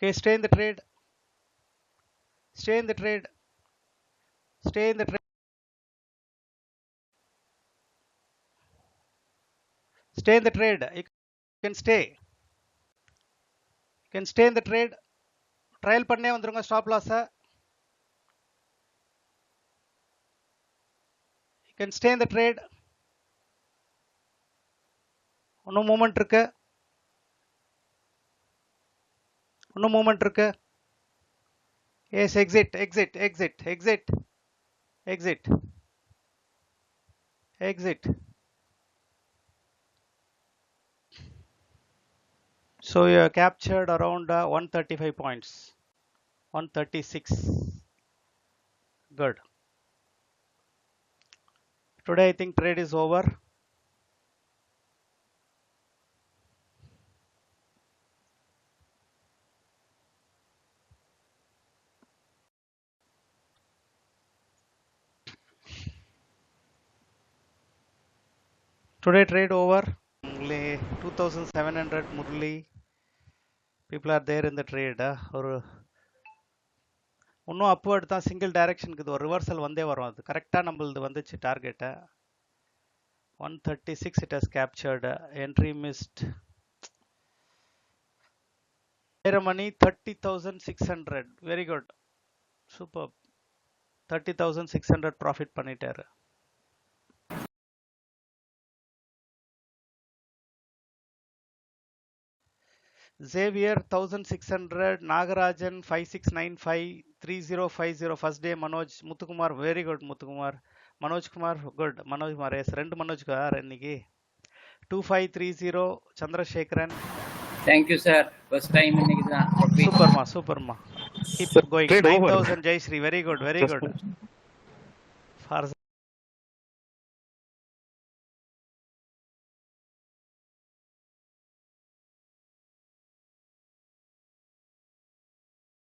Okay, stay in the trade. Stay in the trade. Stay in the trade. Stay in the trade. You can stay. You can stay in the trade. Trial பண்ணே வந்துருங்க stop loss. You can stay in the trade. இன்னும் movement இருக்கு. இன்னும் movement இருக்கு. Yes, exit, exit, exit, exit, exit, exit. So you are captured around 135 points. 136. Good. Today I think trade is over. Today trade over. Only 2700 Murli. People are there in the trade. ஒரு இன்னும் upward தான், single டைரக்ஷனுக்கு இது ஒரு reversal வந்தே வரும். அது கரெக்டாக நம்மளது வந்துச்சு டார்கெட்டை. 136 it has captured. Entry missed. money 30,600. Very good. Super. 30,600 profit பண்ணிட்டாரு. Xavier 1600, Nagarajan 5695, 3050. First day Manoj, Muthukumar, very good Muthukumar. Manoj Kumar, good. Manoj Kumar, yes, rendu Manoj gaar inniki. 2530, Chandrasekharan. Thank you sir, first time inniki dhaan. Super ma. Keep going. 9000 Jai Shri, very good, very good.